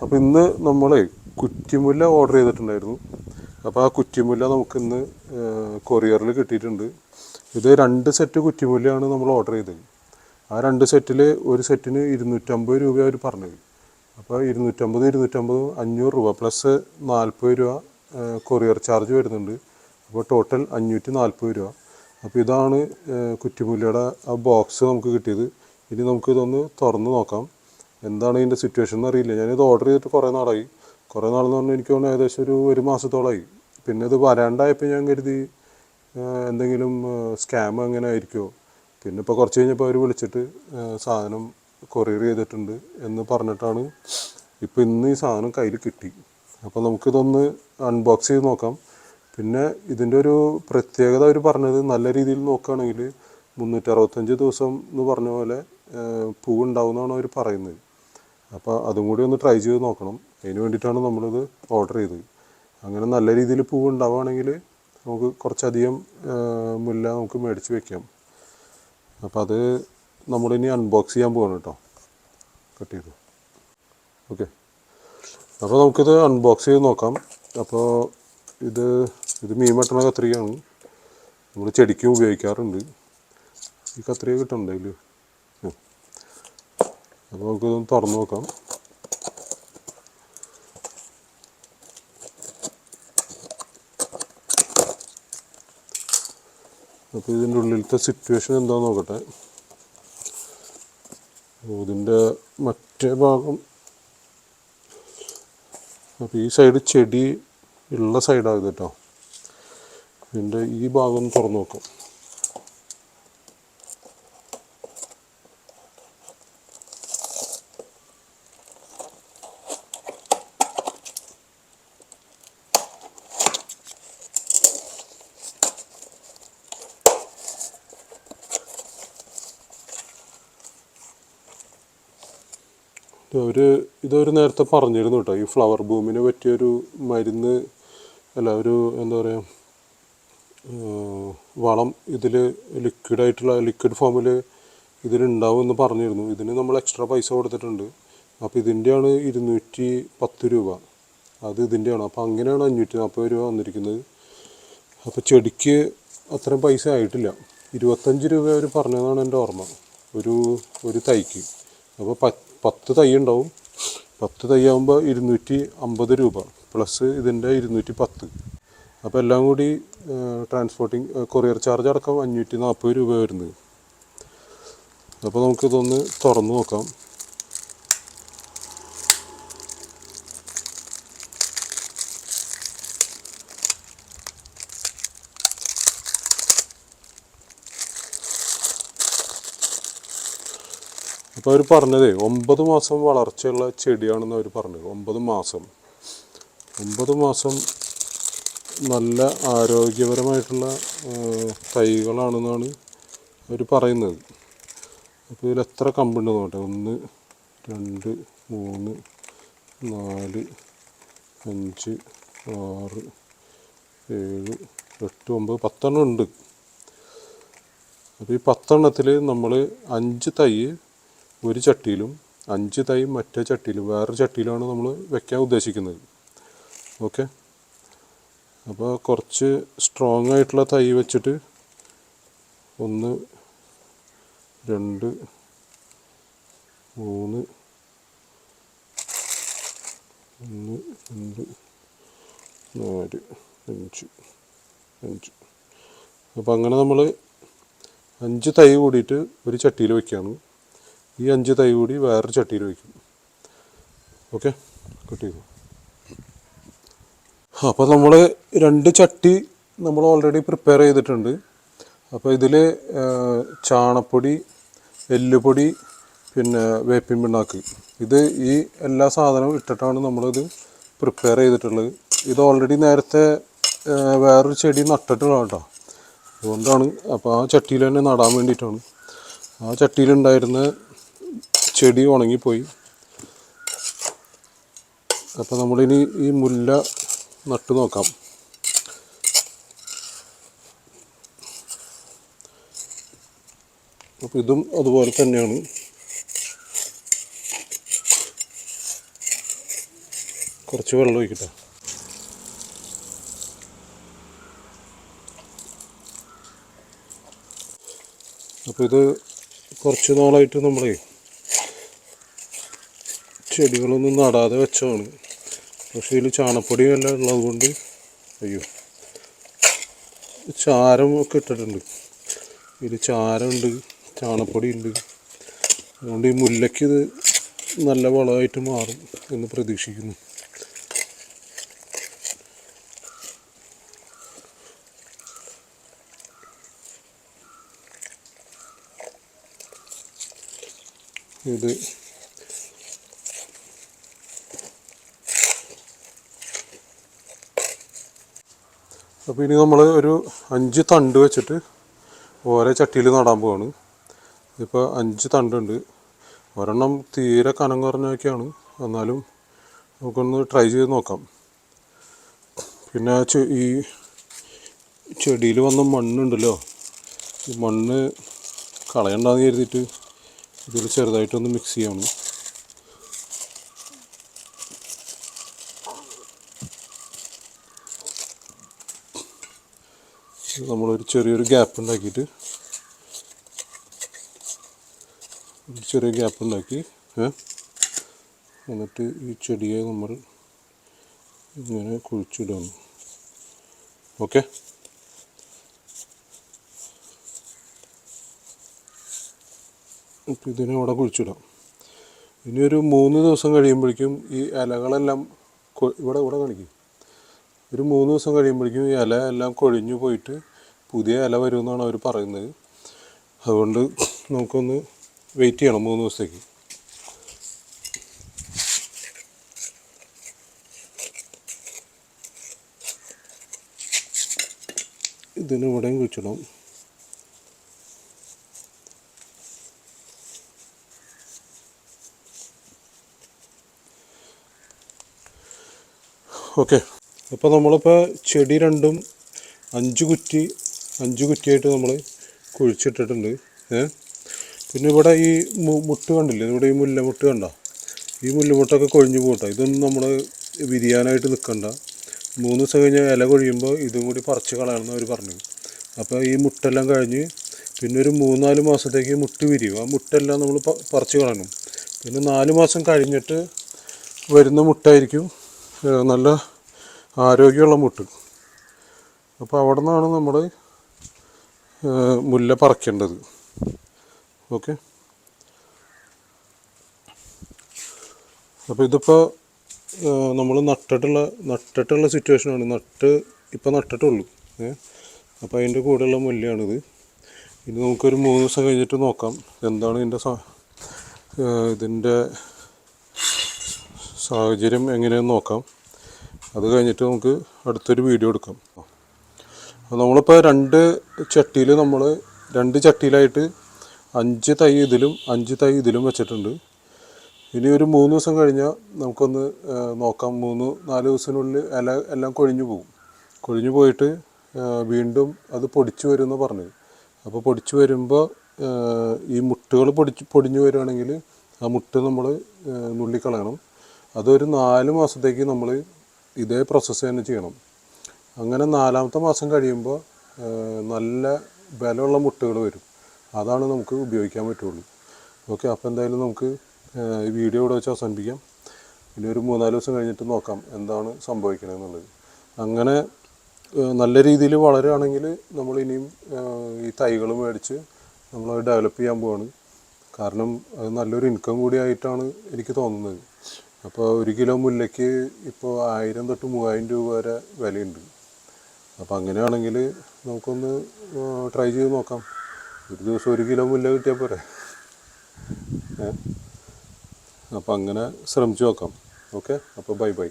അപ്പോൾ ഇന്ന് നമ്മൾ കുറ്റിമുല്ല ഓർഡർ ചെയ്തിട്ടുണ്ടായിരുന്നു. അപ്പോൾ ആ കുറ്റിമുല്ല നമുക്കിന്ന് കൊറിയറിൽ കിട്ടിയിട്ടുണ്ട്. ഇത് 2 സെറ്റ് കുറ്റിമുല്ലയാണ് നമ്മൾ ഓർഡർ ചെയ്തത്. ആ 2 സെറ്റിൽ ഒരു സെറ്റിന് 250 രൂപ അവർ പറഞ്ഞത്. അപ്പോൾ 250 500 രൂപ പ്ലസ് 40 രൂപ കൊറിയർ ചാർജ് വരുന്നുണ്ട്. അപ്പോൾ ടോട്ടൽ 540 രൂപ. അപ്പോൾ ഇതാണ് കുറ്റിമുല്ലയുടെ ആ ബോക്സ് നമുക്ക് കിട്ടിയത്. ഇനി നമുക്കിതൊന്ന് തുറന്ന് നോക്കാം. എന്താണ് ഇതിൻ്റെ സിറ്റുവേഷൻ എന്നറിയില്ല. ഞാനിത് ഓർഡർ ചെയ്തിട്ട് കുറേ നാളായി. കുറേ നാളെന്ന് പറഞ്ഞാൽ എനിക്ക് തോന്നുന്നു ഏകദേശം ഒരു മാസത്തോളമായി. പിന്നെ ഇത് വരാണ്ടായപ്പോൾ ഞാൻ കരുതി എന്തെങ്കിലും സ്കാം അങ്ങനെ ആയിരിക്കുമോ. പിന്നെ ഇപ്പോൾ കുറച്ച് കഴിഞ്ഞപ്പോൾ അവർ വിളിച്ചിട്ട് സാധനം കൊറിയർ ചെയ്തിട്ടുണ്ട് എന്ന് പറഞ്ഞിട്ടാണ് ഇപ്പോൾ ഇന്ന് ഈ സാധനം കയ്യിൽ കിട്ടി. അപ്പോൾ നമുക്കിതൊന്ന് അൺബോക്സ് ചെയ്ത് നോക്കാം. പിന്നെ ഇതിൻ്റെ ഒരു പ്രത്യേകത അവർ പറഞ്ഞത് നല്ല രീതിയിൽ നോക്കുകയാണെങ്കിൽ 365 ദിവസം എന്ന് പറഞ്ഞ പോലെ പൂവുണ്ടാവുമെന്നാണ് അവർ പറയുന്നത്. അപ്പോൾ അതും കൂടി ഒന്ന് ട്രൈ ചെയ്ത് നോക്കണം. അതിന് വേണ്ടിയിട്ടാണ് നമ്മളിത് ഓർഡർ ചെയ്തത്. അങ്ങനെ നല്ല രീതിയിൽ പൂവ് ഉണ്ടാവുകയാണെങ്കിൽ നമുക്ക് കുറച്ചധികം മുല്ല നമുക്ക് മേടിച്ച് വെക്കാം. അപ്പോൾ അത് നമ്മളിനി അൺബോക്സ് ചെയ്യാൻ പോകണം കേട്ടോ. കട്ട് ചെയ്തു. ഓക്കെ, അപ്പോൾ നമുക്കിത് അൺബോക്സ് ചെയ്ത് നോക്കാം. അപ്പോൾ ഇത് മീൻ വെട്ടണ കത്രികയാണ്. നമ്മൾ ചെടിക്ക് ഉപയോഗിക്കാറുണ്ട്. ഈ കത്രിക കിട്ടുന്നുണ്ട് അതിൽ. അപ്പോൾ നമുക്കിതൊന്ന് തുറന്ന് നോക്കാം. അപ്പോൾ ഇതിൻ്റെ ഉള്ളിലത്തെ സിറ്റുവേഷൻ എന്താണെന്ന് നോക്കട്ടെ. ഇതിൻ്റെ മറ്റേ ഭാഗം, അപ്പോൾ ഈ സൈഡ് ചെടി ഉള്ള സൈഡാണ് കേട്ടോ. ഇതിൻ്റെ ഈ ഭാഗം ഒന്ന് തുറന്ന് നോക്കാം. ഇതൊരു നേരത്തെ പറഞ്ഞിരുന്നു കേട്ടോ. ഈ ഫ്ലവർ ബൂമിന് പറ്റിയൊരു മരുന്ന് അല്ല, ഒരു എന്താ പറയുക, വളം ഇതിൽ ലിക്വിഡ് ഫോമിൽ ഇതിലുണ്ടാവും എന്ന് പറഞ്ഞിരുന്നു. ഇതിന് നമ്മൾ എക്സ്ട്രാ പൈസ കൊടുത്തിട്ടുണ്ട്. അപ്പോൾ ഇതിൻ്റെയാണ് 210 രൂപ. അത് ഇതിൻ്റെയാണ്. അപ്പോൾ അങ്ങനെയാണ് 540 രൂപ വന്നിരിക്കുന്നത്. അപ്പോൾ ചെടിക്ക് അത്രയും പൈസ ആയിട്ടില്ല. 25 രൂപ അവർ പറഞ്ഞതാണ് എൻ്റെ ഓർമ്മ ഒരു തൈക്ക്. അപ്പോൾ 10 തൈ ഉണ്ടാവും. 10 തൈ ആകുമ്പോൾ 250 രൂപ പ്ലസ് ഇതിൻ്റെ 210. അപ്പോൾ എല്ലാം കൂടി കൊറിയർ ചാർജ് അടക്കം 540 രൂപ വരുന്നത്. അപ്പോൾ നമുക്കിതൊന്ന് തുറന്ന് നോക്കാം. അപ്പോൾ അവർ പറഞ്ഞതേ 9 മാസം വളർച്ചയുള്ള ചെടിയാണെന്ന് അവർ പറഞ്ഞത്. 9 മാസം നല്ല ആരോഗ്യപരമായിട്ടുള്ള തൈകളാണെന്നാണ് അവർ പറയുന്നത്. അപ്പോൾ ഇതിൽ എത്ര കമ്പുണ്ട് നോട്ടെ. 1 2 3 4 5 6 7 8 9 10 എണ്ണം ഉണ്ട്. അപ്പോൾ ഈ 10 എണ്ണത്തിൽ നമ്മൾ 5 തൈ ഒരു ചട്ടിയിലും 5 തൈ മറ്റേ ചട്ടിയിലും വേറൊരു ചട്ടിയിലാണ് നമ്മൾ വെക്കാൻ ഉദ്ദേശിക്കുന്നത്. ഓക്കെ, അപ്പോൾ കുറച്ച് സ്ട്രോങ് ആയിട്ടുള്ള തൈ വെച്ചിട്ട് 1 2 3 1 2 4 5. അപ്പോൾ അങ്ങനെ നമ്മൾ 5 തൈ കൂടിയിട്ട് ഒരു ചട്ടിയിൽ വയ്ക്കുകയാണ്. ഈ 5 തൈ കൂടി വേറൊരു ചട്ടിയിൽ വയ്ക്കും. ഓക്കെ, കട്ട് ചെയ്തു. അപ്പോൾ നമ്മൾ 2 ചട്ടി നമ്മൾ ഓൾറെഡി പ്രിപ്പയർ ചെയ്തിട്ടുണ്ട്. അപ്പോൾ ഇതിൽ ചാണപ്പൊടി, എല്ലുപൊടി, പിന്നെ വേപ്പിൻ പിണ്ണാക്ക്, ഈ എല്ലാ സാധനവും ഇട്ടിട്ടാണ് നമ്മളിത് പ്രിപ്പയർ ചെയ്തിട്ടുള്ളത്. ഇത് ഓൾറെഡി നേരത്തെ വേറൊരു ചെടി നട്ടിട്ടുള്ളതാണ് കേട്ടോ. അതുകൊണ്ടാണ്. അപ്പോൾ ആ ചട്ടിയിൽ തന്നെ നടാൻ വേണ്ടിയിട്ടാണ്. ആ ചട്ടിയിലുണ്ടായിരുന്ന ചെടി ഉണങ്ങിപ്പോയി. അപ്പോൾ നമ്മളിനി ഈ മുല്ല നട്ടു നോക്കാം. അപ്പോൾ ഇതും അതുപോലെ തന്നെയാണ്. കുറച്ച് വെള്ളം ഒഴിക്കട്ടെ. അപ്പോൾ ഇത് കുറച്ച് നാളായിട്ട് നമ്മളെ ചെടികളൊന്നും നടാതെ വെച്ചതാണ്. പക്ഷേ ഇതിൽ ചാണപ്പൊടി എല്ലാം ഉള്ളത് കൊണ്ട് അയ്യോ ചാരം ഒക്കെ ഇട്ടിട്ടുണ്ട്. ഇതിൽ ചാരമുണ്ട്, ചാണപ്പൊടി ഉണ്ട്. അതുകൊണ്ട് ഈ മുല്ലയ്ക്ക് ഇത് നല്ല വളമായിട്ട് മാറും എന്ന് പ്രതീക്ഷിക്കുന്നു. ഇത് അപ്പോൾ ഇനി നമ്മൾ ഒരു 5 തണ്ട് വെച്ചിട്ട് ഓരോ ചട്ടിയിൽ നടാൻ പോവാണ്. ഇപ്പോൾ 5 തണ്ടുണ്ട്. ഒരെണ്ണം തീരെ കനം കുറഞ്ഞൊക്കെയാണ്, എന്നാലും നമുക്കൊന്ന് ട്രൈ ചെയ്ത് നോക്കാം. പിന്നെ ഈ ചെടിയിൽ വന്ന മണ്ണുണ്ടല്ലോ, ഈ മണ്ണ് കളയണ്ടെന്ന് കരുതിയിട്ട് ഇതിൽ ചെറുതായിട്ടൊന്ന് മിക്സ് ചെയ്യണം. നമ്മളൊരു ചെറിയൊരു ഗ്യാപ്പ് ഉണ്ടാക്കിയിട്ട് എന്നിട്ട് ഈ ചെടിയെ നമ്മൾ ഇങ്ങനെ കുഴിച്ചിടണം. ഓക്കെ, അപ്പോൾ ഇതിനെ അവിടെ കുഴിച്ചിടാം. ഇനി ഒരു 3 ദിവസം കഴിയുമ്പോഴേക്കും ഈ ഇലകളെല്ലാം ഇവിടെ കാണിക്കും. ഒരു 3 ദിവസം കഴിയുമ്പോഴേക്കും ഈ ഇല എല്ലാം കൊഴിഞ്ഞു പോയിട്ട് പുതിയ ഇല വരുമെന്നാണ് അവർ പറയുന്നത്. അതുകൊണ്ട് നമുക്കൊന്ന് വെയിറ്റ് ചെയ്യണം 3 ദിവസത്തേക്ക്. ഇതിന് ഇവിടെയും കുഴിച്ചിടാം. ഓക്കെ, അപ്പോൾ നമ്മളിപ്പോൾ ചെടി രണ്ടും 5 കുറ്റിയായിട്ട് നമ്മൾ കുഴിച്ചിട്ടിട്ടുണ്ട്. പിന്നെ ഇവിടെ ഈ മുട്ട് കണ്ടില്ലേ, ഇവിടെ ഈ മുല്ലമുട്ട് കണ്ട, ഈ മുല്ലമുട്ടൊക്കെ കൊഴിഞ്ഞു പോകട്ടെ. ഇതൊന്നും നമ്മൾ വിരിയാനായിട്ട് നിൽക്കണ്ട. 3 ദിവസം കഴിഞ്ഞ് ഇല കൊഴിയുമ്പോൾ ഇതും കൂടി പറിച്ച് കളയണമെന്ന് അവർ പറഞ്ഞു. അപ്പോൾ ഈ മുട്ടെല്ലാം കഴിഞ്ഞ് പിന്നെ ഒരു 3-4 മാസത്തേക്ക് മുട്ട് വിരിയും. ആ മുട്ടെല്ലാം നമ്മൾ പറിച്ച് കളയണം. പിന്നെ 4 മാസം കഴിഞ്ഞിട്ട് വരുന്ന മുട്ടായിരിക്കും നല്ല ആരോഗ്യമുള്ള മുട്ട്. അപ്പോൾ അവിടെ നിന്നാണ് നമ്മൾ മുല്ല പറിക്കേണ്ടത്. ഓക്കെ, അപ്പോൾ ഇതിപ്പോൾ നമ്മൾ നട്ടിട്ടുള്ള സിറ്റുവേഷനാണ്. ഇപ്പോൾ നട്ടിട്ടുള്ളൂ. അപ്പോൾ അതിൻ്റെ കൂടെയുള്ള മുല്ലയാണിത്. ഇനി നമുക്കൊരു 3 ദിവസം കഴിഞ്ഞിട്ട് നോക്കാം എന്താണ് ഇതിൻ്റെ സാഹചര്യം എങ്ങനെയെന്ന് നോക്കാം. അത് കഴിഞ്ഞിട്ട് നമുക്ക് അടുത്തൊരു വീഡിയോ എടുക്കാം. അപ്പോൾ നമ്മളിപ്പോൾ 2 ചട്ടിയിലായിട്ട് 5 തൈ ഇതിലും 5 തൈ ഇതിലും വെച്ചിട്ടുണ്ട്. ഇനി ഒരു 3 ദിവസം കഴിഞ്ഞാൽ നമുക്കൊന്ന് നോക്കാം. 3-4 ദിവസത്തിനുള്ളിൽ ഇല എല്ലാം കൊഴിഞ്ഞു പോയിട്ട് വീണ്ടും അത് പൊടിച്ചു വരുമെന്ന് പറഞ്ഞു. അപ്പോൾ പൊടിച്ചു വരുമ്പോൾ ഈ മുട്ടുകൾ പൊടിഞ്ഞു വരികയാണെങ്കിൽ ആ മുട്ട് നമ്മൾ നുള്ളിക്കളയണം. അതൊരു 4 മാസത്തേക്ക് നമ്മൾ ഇതേ പ്രോസസ്സ് തന്നെ ചെയ്യണം. അങ്ങനെ 4-ാമത്തെ മാസം കഴിയുമ്പോൾ നല്ല ബലമുള്ള മുട്ടുകൾ വരും. അതാണ് നമുക്ക് ഉപയോഗിക്കാൻ പറ്റുള്ളൂ. ഓക്കെ, അപ്പോൾ എന്തായാലും നമുക്ക് ഈ വീഡിയോ ഇവിടെ വെച്ച് അവസാനിപ്പിക്കാം. ഇനി ഒരു 3-4 ദിവസം കഴിഞ്ഞിട്ട് നോക്കാം എന്താണ് സംഭവിക്കണമെന്നുള്ളത്. അങ്ങനെ നല്ല രീതിയിൽ വളരുകയാണെങ്കിൽ നമ്മൾ ഇനിയും ഈ തൈകൾ മേടിച്ച് നമ്മൾ ഡെവലപ്പ് ചെയ്യാൻ പോവാണ്. കാരണം അത് നല്ലൊരു ഇൻകം കൂടിയായിട്ടാണ് എനിക്ക് തോന്നുന്നത്. അപ്പോൾ 1 കിലോ മുല്ലയ്ക്ക് ഇപ്പോൾ 1000 തൊട്ട് 3000 രൂപ വരെ വിലയുണ്ട്. അപ്പോൾ അങ്ങനെയാണെങ്കിൽ നമുക്കൊന്ന് ട്രൈ ചെയ്ത് നോക്കാം. ഒരു ദിവസം 1 കിലോ മുല്ല കിട്ടിയാൽ പോരെ. അപ്പോൾ അങ്ങനെ ശ്രമിച്ചു നോക്കാം. ഓക്കെ, അപ്പോൾ ബൈ.